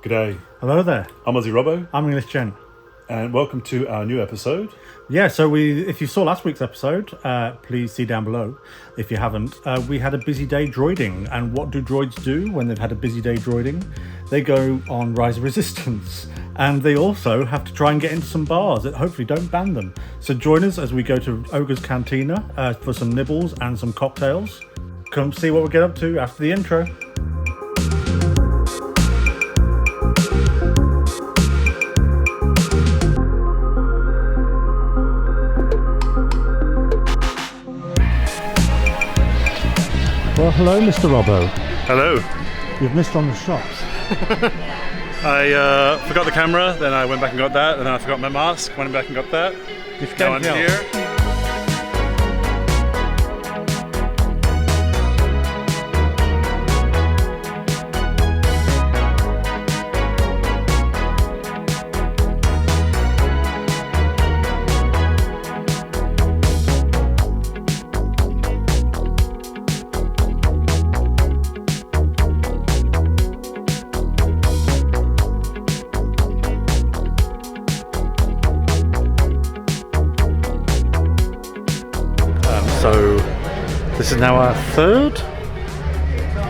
G'day, Hello there. I'm Aussie Robbo, I'm English Jen. and welcome to our new episode. Yeah, so if you saw last week's episode, please see down below. If you haven't, we had a busy day droiding. And what do droids do when they've had a busy day droiding? They go on Rise of Resistance. And they also have to try and get into some bars that hopefully don't ban them. So join us as we go to Ogas Cantina for some nibbles and some cocktails. Come see what we get up to after the intro. Well, hello, Mr. Robbo. Hello. You've missed on the shots. I forgot the camera, then I went back and got that, and then I forgot my mask, went back and got that. Now I'm here. So this is now our third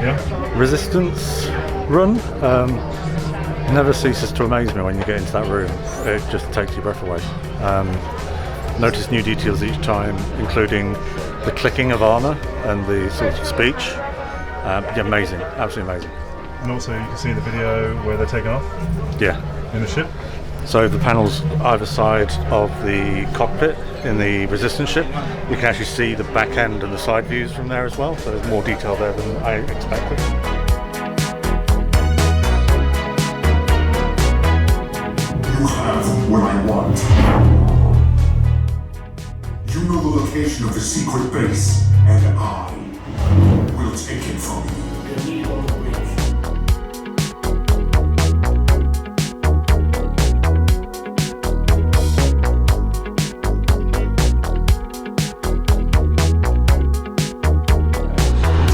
Yeah. resistance run. Never ceases to amaze me when you get into that room. It just takes your breath away. Notice new details each time, including the clicking of armor and the sort of speech. Amazing, absolutely amazing. And also you can see the video where they're taking off Yeah. in the ship. So the panels either side of the cockpit in the resistance ship, you can actually see the back end and the side views from there as well. So there's more detail there than I expected. You have what I want. You know the location of the secret base, and I will take it from you.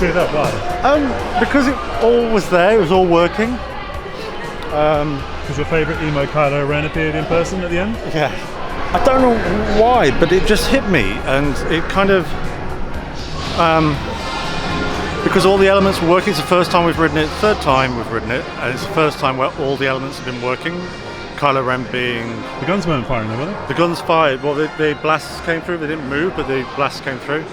See that, why? Because it all was there, it was all working. Was your favourite emo Kylo Ren appeared in person at the end? Yeah. I don't know why, but it just hit me, and it kind of because all the elements were working. It's the first time we've ridden it, third time we've ridden it, and it's the first time where all the elements have been working. Kylo Ren being The guns weren't firing though, were they? the guns fired. Well, the blasts came through. They didn't move, but the blasts came through.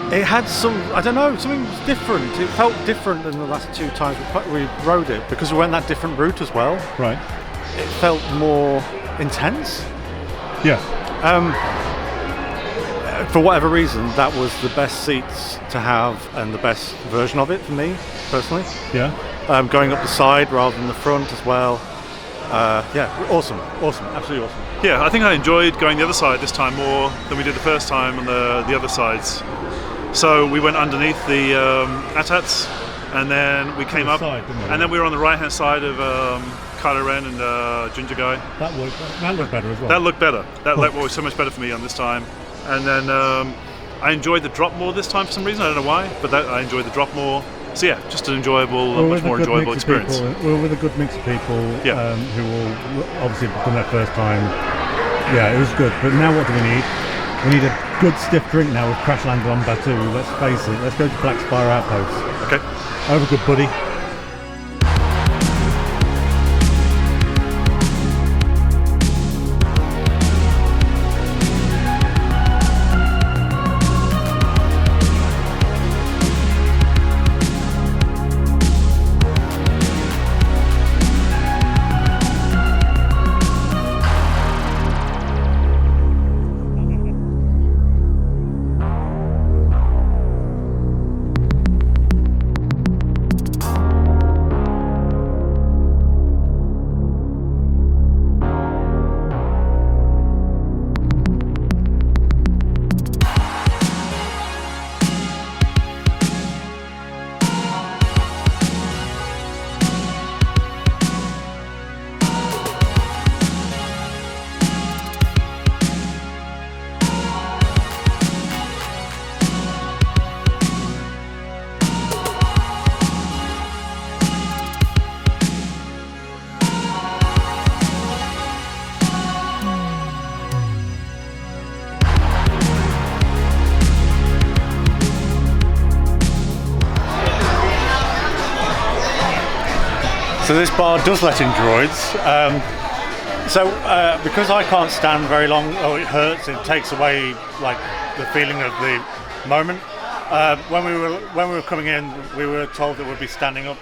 It had some, I don't know, something different. It felt different than the last two times we rode it because we went that different route as well. Right. It felt more intense. Yeah. For whatever reason, that was the best seats to have and the best version of it for me, personally. Yeah. Going up the side rather than the front as well. Awesome, absolutely awesome. Yeah, I think I enjoyed going the other side this time more than we did the first time on the other sides. So we went underneath the AT-ATs, and then we came up, side, didn't we? and then we were on the right-hand side of Kylo Ren and Ginger Guy. That looked better as well. That looked better. That was so much better for me on this time. And then I enjoyed the drop more this time for some reason. I don't know why, but I enjoyed the drop more. So yeah, just an enjoyable, much more enjoyable experience. We're with a good mix of people Yeah. who will obviously have done that first time. Yeah, it was good. But now what do we need? We need a good stiff drink now. We've crash landed on Batuu. Let's face it. Let's go to Black Spire Outpost. Okay. Over, good buddy. So this bar does let in droids. Because I can't stand very long, or it hurts, it takes away like the feeling of the moment. When we were coming in, we were told that we'd be standing up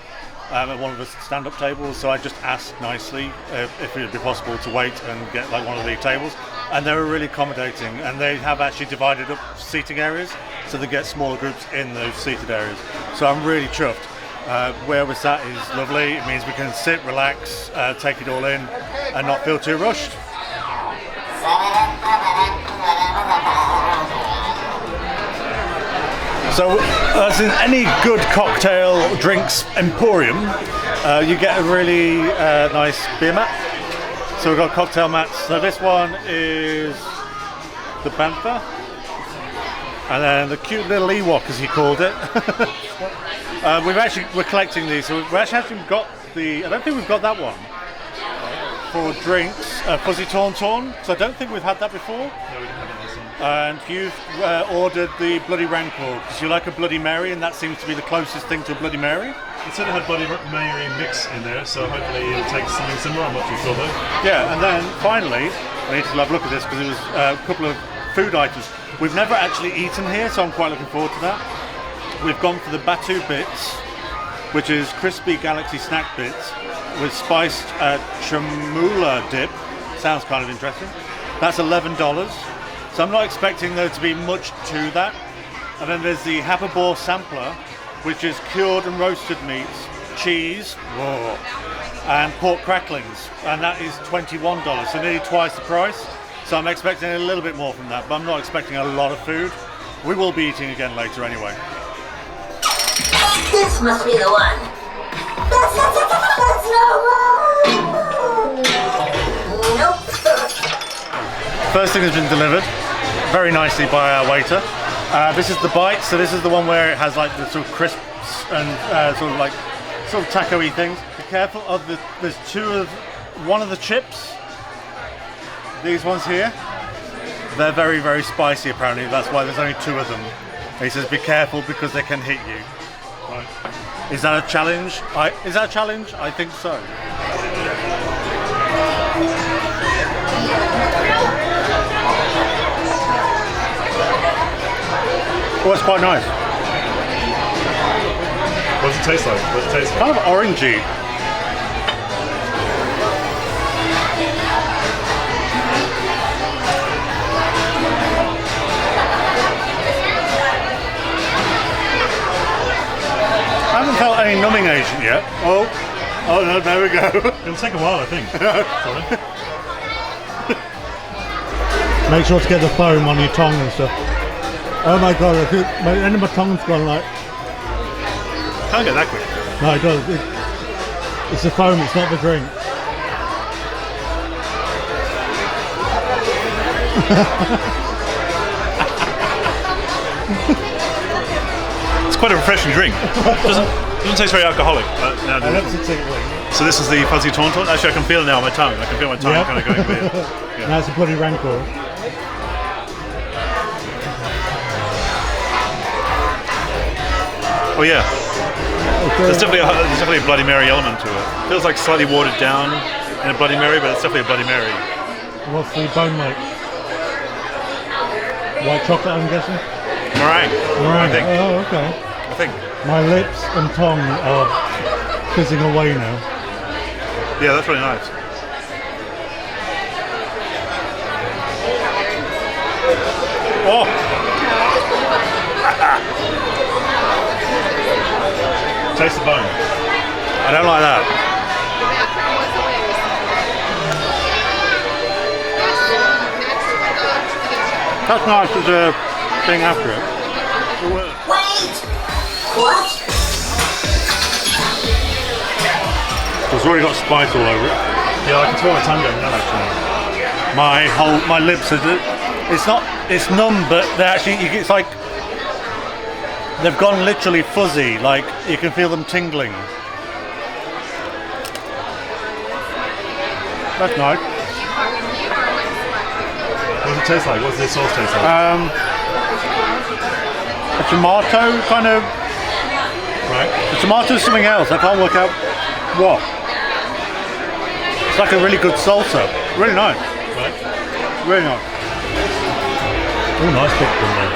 at one of the stand-up tables. So I just asked nicely if it would be possible to wait and get like one of the tables, and they were really accommodating. And they have actually divided up seating areas, so they get smaller groups in those seated areas. So I'm really chuffed. Where we're sat is lovely. It means we can sit, relax, take it all in, and not feel too rushed. So, as in any good cocktail drinks emporium, you get a really nice beer mat. So we've got cocktail mats. So this one is the Bantha, and then the cute little Ewok, as he called it. We're collecting these, so we've actually got I don't think we've got that one for drinks, Fuzzy Tauntaun, so I don't think we've had that before. No, we didn't have it this one. And you've ordered the Bloody Rancor, because you like a Bloody Mary, and that seems to be the closest thing to a Bloody Mary. It said it had Bloody Mary mix in there, so hopefully it'll take something similar. I'm not too sure though. Yeah, and then finally, I need to have a look at this, because it was a couple of food items. We've never actually eaten here, so I'm quite looking forward to that. We've gone for the Batu Bits, which is crispy galaxy snack bits with spiced chamula dip. Sounds kind of interesting. That's $11, so I'm not expecting there to be much to that. And then there's the Happerball Sampler, which is cured and roasted meats, cheese, and pork cracklings, and that is $21, so nearly twice the price. So I'm expecting a little bit more from that, but I'm not expecting a lot of food. We will be eating again later anyway. This must be the one. That's no one. Nope. First thing has been delivered very nicely by our waiter. This is the bite, so this is the one where it has like the sort of crisps and sort of taco-y things. Be careful of there's one of the chips. These ones here, they're very, very spicy apparently. That's why there's only 2 of them. He says be careful because they can hit you. Right. Is that a challenge? Is that a challenge? I think so. Oh, it's quite nice. What does it taste like? Kind of orangey. I haven't felt any numbing agent yet. Oh no, there we go. It'll take a while, I think. Make sure to get the foam on your tongue and stuff. Oh my god, my end of my tongue's gone like... Can't get that quick. No, it does. It's the foam, it's not the drink. It's quite a refreshing drink. Doesn't taste very alcoholic. I love the tickling. So this is the Fuzzy Tauntaun. Actually, I can feel it now on my tongue. I can feel my tongue kind of going weird. Yeah. Now it's a Bloody Rancor. Oh yeah. There's definitely a Bloody Mary element to it. Feels like slightly watered down in a Bloody Mary, but it's definitely a Bloody Mary. What's the bone like? White chocolate, I'm guessing? Meringue. I think. Oh, okay. I think. My lips and tongue are fizzing away now. Yeah, that's really nice. Oh! Taste the bone. I don't like that. That's nice as a thing after it. Wait! What? It's already got spice all over it. Yeah, I can feel my tongue going numb actually. My lips are, it's numb, but they're actually, it's like, they've gone literally fuzzy, like you can feel them tingling. That's nice. What does it taste like? What does this sauce taste like? A tomato kind of. Right. The tomato is something else. I can't work out what. It's like a really good salsa. Really nice. Right. Really nice. Oh, nice popcorn there.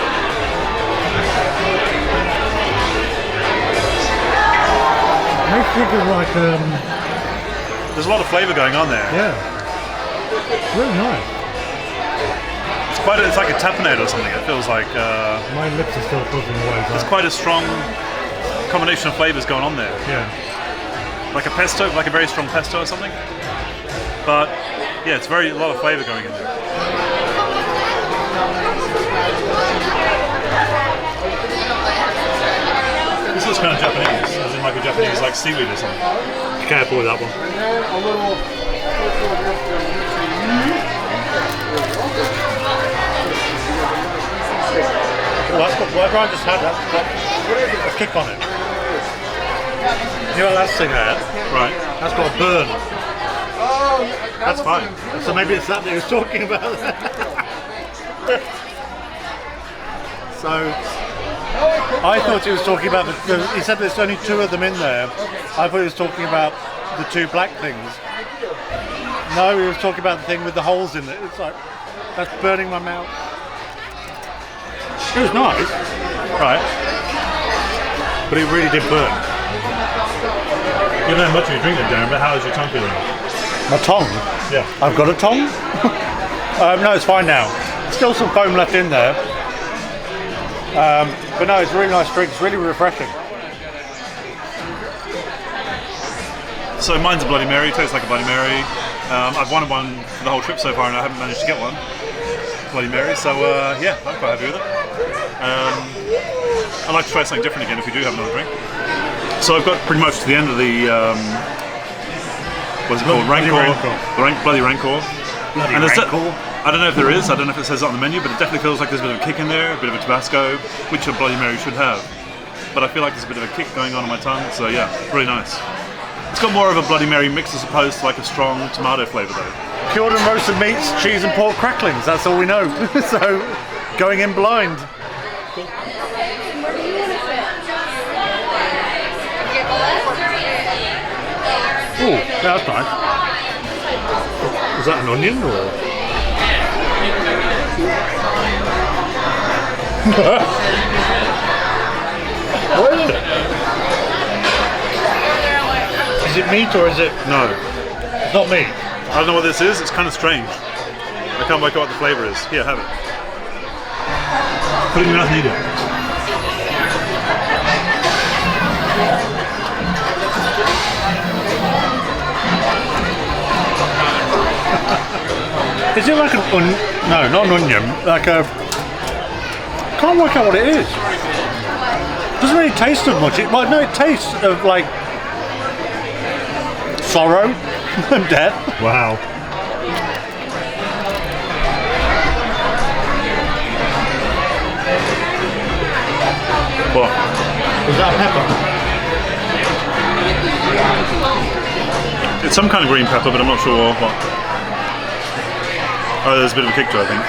Makes me think of like There's a lot of flavour going on there. yeah. Really nice. It's like a tapenade or something. It feels like My lips are still frozen away. there's quite a strong combination of flavours going on there. Yeah. Like a pesto, like a very strong pesto or something. But yeah, it's a lot of flavour going in there. This looks kind of Japanese, as in like a Japanese like seaweed or something. Careful with that one. Well, that's got, whatever I just had, that's got a kick on it. You know what that's thing there? Right. That's got a burn. That's fine. So maybe it's that he was talking about. So I thought he was talking about he said there's only 2 of them in there. I thought he was talking about the 2 black things. No, he was talking about the thing with the holes in it. It's like, that's burning my mouth. It was nice. Right. But it really did burn. You don't know much of your drink, Darren, but how is your tongue feeling? My tongue? Yeah. I've got a tongue? No, it's fine now. Still some foam left in there. But no, it's a really nice drink. It's really refreshing. So mine's a Bloody Mary. Tastes like a Bloody Mary. I've wanted one for the whole trip so far, and I haven't managed to get one. Bloody Mary. So yeah, I'm quite happy with it. I'd like to try something different again if we do have another drink. So I've got pretty much to the end of the what's it called? Rancor. Bloody Rancor. Bloody Rancor. I don't know if there is. I don't know if it says it on the menu, but it definitely feels like there's a bit of a kick in there, a bit of a Tabasco, which a Bloody Mary should have. But I feel like there's a bit of a kick going on my tongue. So yeah, really nice. It's got more of a Bloody Mary mix as opposed to like a strong tomato flavour though. Cured and roasted meats, cheese and pork cracklings. That's all we know. So going in blind. Oh, that's nice. Is that an onion or? What is it? Is it meat or is it? No, It's not meat. I don't know what this is. It's kind of strange. I can't work out what the flavour is. Here, have it. Put it in your mouth and eat it. Is it like an no, not an onion, like a... Can't work out what it is. Doesn't really taste of much. Well, no, it tastes of like sorrow and death. Wow. What? Is that pepper? It's some kind of green pepper, but I'm not sure what. Oh, there's a bit of a kick to it, I think.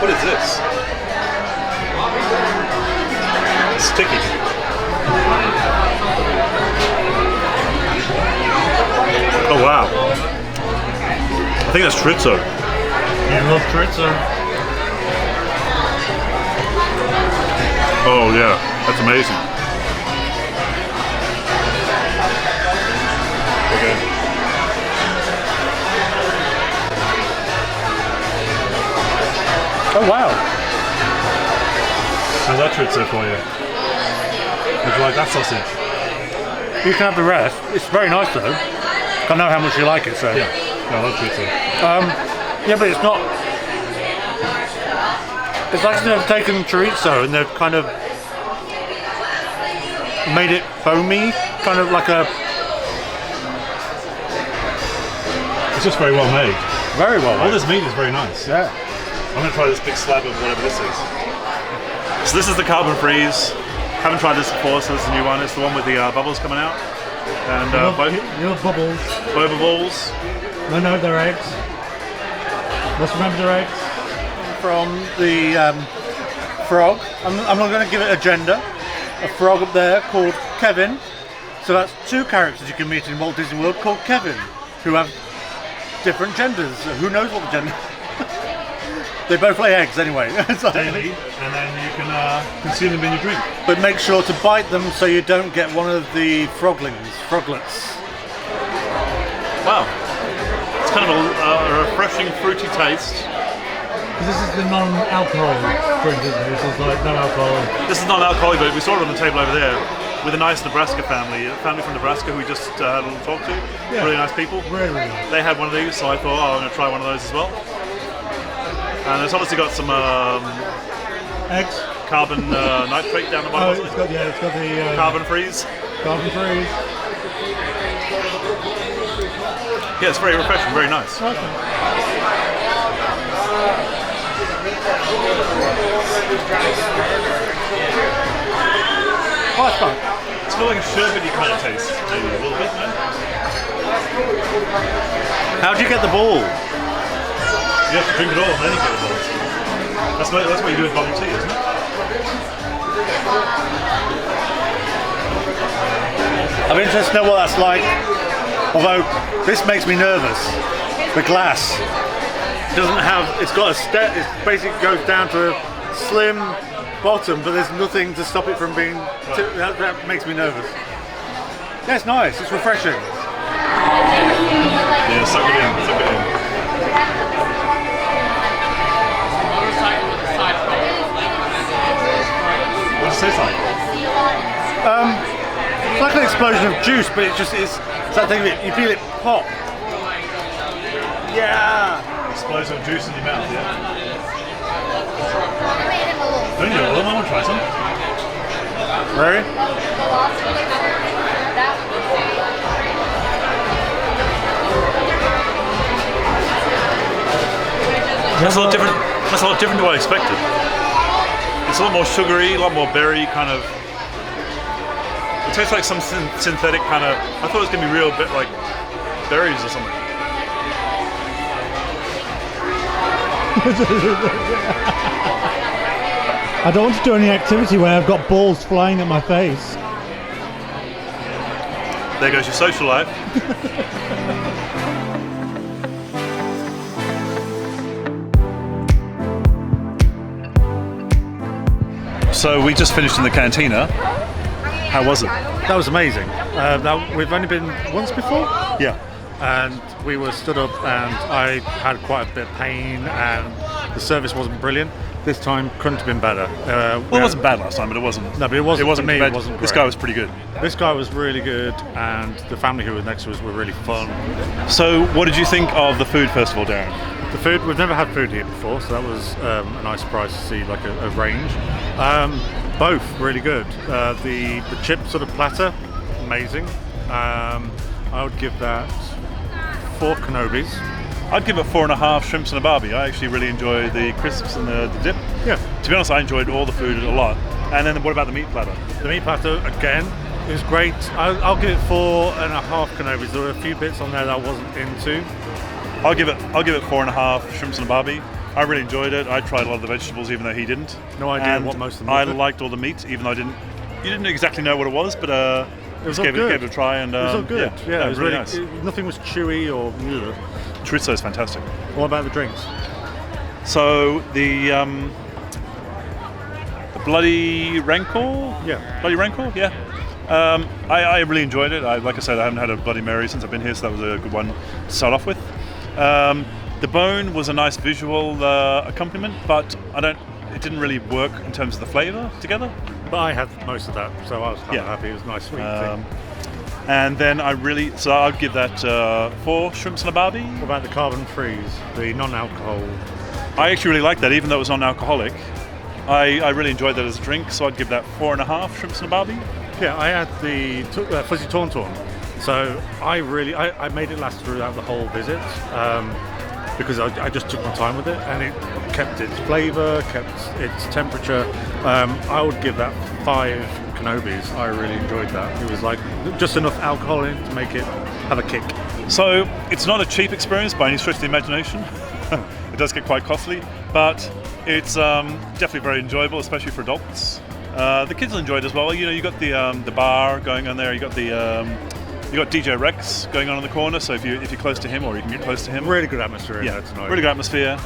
What is this? It's sticky. Oh wow. I think that's chorizo. You love chorizo. Oh yeah, that's amazing. Okay. Oh wow. How's that chorizo for you? Would you like that sausage? You can have the rest. It's very nice though. I know how much you like it, so. Yeah, I love chorizo. Yeah, but it's not. It's like they've taken chorizo and they've kind of made it foamy, kind of like a. It's just very well made. Very well All made. this meat is very nice. Yeah. I'm going to try this big slab of whatever this is. So this is the carbon freeze. Haven't tried this before, so this is a new one. It's the one with the bubbles coming out. And You love bubbles. boba balls. No, they're eggs. Let's remember they're eggs. From the frog. I'm not going to give it a gender. A frog up there called Kevin So that's two characters you can meet in Walt Disney World called Kevin, who have different genders. Who knows what the gender? They both lay eggs anyway. Daily, and then you can consume them in your drink. But make sure to bite them so you don't get one of the froglets. Wow. It's kind of a refreshing, fruity taste. This is the non-alcohol drink, isn't it? This is like non-alcohol. This is non-alcoholic, but we saw it on the table over there with a nice Nebraska family. A family from Nebraska who we just had a little talk to. Yeah. Really nice people. Really nice. They had one of these, so I thought, I'm going to try one of those as well. And it's obviously got some Eggs. carbon nitrate down the Oh, bottom. it's got the Carbon freeze. carbon freeze. Yeah, it's very refreshing, very nice. Okay. Oh, it's fun. It's got like a sherbety kind of taste, maybe a little bit, no? How do you get the ball? You have to drink it all and then you get the balls. That's what you do with bubble tea, isn't it? I'm interested to know what that's like. Although this makes me nervous. The glass doesn't have. It's got a step. It basically goes down to a slim bottom, but there's nothing to stop it from being. That makes me nervous. Yeah, it's nice. It's refreshing. Yeah, suck it in, suck it in. What does it taste like? It's like an explosion of juice, but it's that thing that you feel it pop. Yeah. Explosion of juice in your mouth, yeah? Don't you all? I want to try some. Really? That's a lot different. That's a lot different to what I expected. It's a lot more sugary, a lot more berry kind of. It tastes like some synthetic kind of. I thought it was gonna be real bit like berries or something. I don't want to do any activity where I've got balls flying at my face. There goes your social life. So we just finished in the Cantina. How was it? That was amazing. We've only been once before. Yeah. And we were stood up and I had quite a bit of pain and the service wasn't brilliant. This time couldn't have been better. Well, it wasn't bad last time, but it wasn't. No, but it wasn't. It wasn't to me, bad. it wasn't This great. guy was pretty good. This guy was really good and the family who were next to us were really fun. So, what did you think of the food, first of all, Darren? The food, we've never had food here before, so that was a nice surprise to see like a range. Both really good. The chip sort of platter, amazing. I would give that 4 Kenobis. I'd give it 4.5 shrimps and a barbie. I actually really enjoy the crisps and the dip. Yeah. To be honest, I enjoyed all the food a lot. And then what about the meat platter? The meat platter, again, is great. I'll give it 4.5 Kenobis. There were a few bits on there that I wasn't into. I'll give it 4.5 shrimps and a barbie. I really enjoyed it. I tried a lot of the vegetables, even though he didn't. No idea and what most of them I were. liked all the meat, even though you didn't exactly know what it was, but It was all gave good. it a try. And It was all good. Yeah, it was really nice. Nothing was chewy or. Ugh. Chorizo is fantastic. What about the drinks? So the Bloody Rancor? Yeah. Bloody Rancor, yeah. I really enjoyed it. Like I said, I haven't had a Bloody Mary since I've been here, so that was a good one to start off with. The bone was a nice visual accompaniment, but it didn't really work in terms of the flavour together. But I had most of that, so I was kind of Yeah. happy. It was a nice sweet thing. And then so I'd give that 4 shrimps and a barbie. What about the carbon freeze, the non-alcohol? I actually really liked that, even though it was non-alcoholic. I really enjoyed that as a drink, so I'd give that 4.5 shrimps and a barbie. Yeah, I had the fuzzy tauntaun. So I made it last throughout the whole visit because I just took my time with it and it kept its flavour, kept its temperature. I would give that 5 Kenobis. I really enjoyed that. It was like just enough alcohol in it to make it have a kick. So it's not a cheap experience by any stretch of the imagination. It does get quite costly, but it's definitely very enjoyable, especially for adults. The kids will enjoy it as well. You know, you got the bar going on there. You got you got DJ Rex going on in the corner. So if you're close to him, or you can get close to him. Really good atmosphere in there tonight. Really good atmosphere.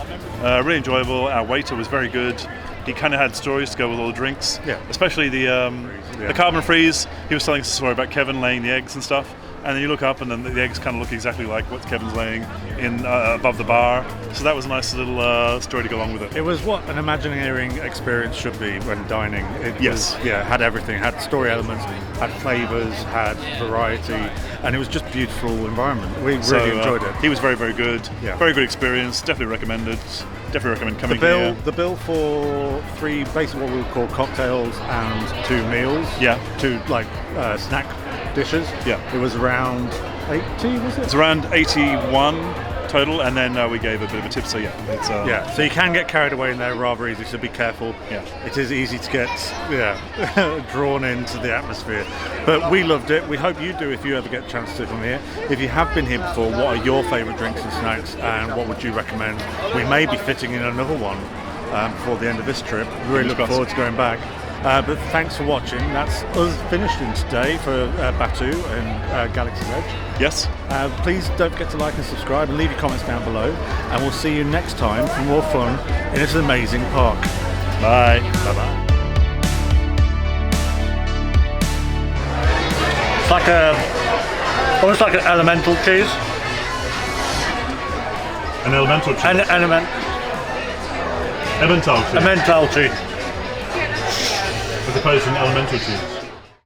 Really enjoyable. Our waiter was very good. He kind of had stories to go with all the drinks. Yeah. Especially the carbon freeze. He was telling us a story about Kevin laying the eggs and stuff. And then you look up, and then the eggs kind of look exactly like what Kevin's laying in above the bar. So that was a nice little story to go along with it. It was what an Imagineering experience should be when dining. It Yes. was, had everything. Had story elements, had flavours, had variety, and it was just a beautiful environment. We really enjoyed it. He was very, very good. Yeah. Very good experience. Definitely recommended. Definitely recommend coming here. The bill for 3, basically what we would call cocktails and 2 meals. Yeah. 2 snack dishes. Yeah. It was around 80, was it? It's around 81 total, and then we gave a bit of a tip. So it's So you can get carried away in there rather easy. So be careful. Yeah. It is easy to get drawn into the atmosphere. But we loved it. We hope you do if you ever get a chance to come here. If you have been here before, what are your favourite drinks and snacks, and what would you recommend? We may be fitting in another one before the end of this trip. Really look forward to going back. But thanks for watching. That's us finished in today for Batu and Galaxy's Edge. Yes. Please don't forget to like and subscribe and leave your comments down below. And we'll see you next time for more fun in this amazing park. Bye. Bye-bye. It's like almost like an elemental cheese. An elemental cheese. Emmental cheese. Elemental cheese. As opposed to an elemental cheese.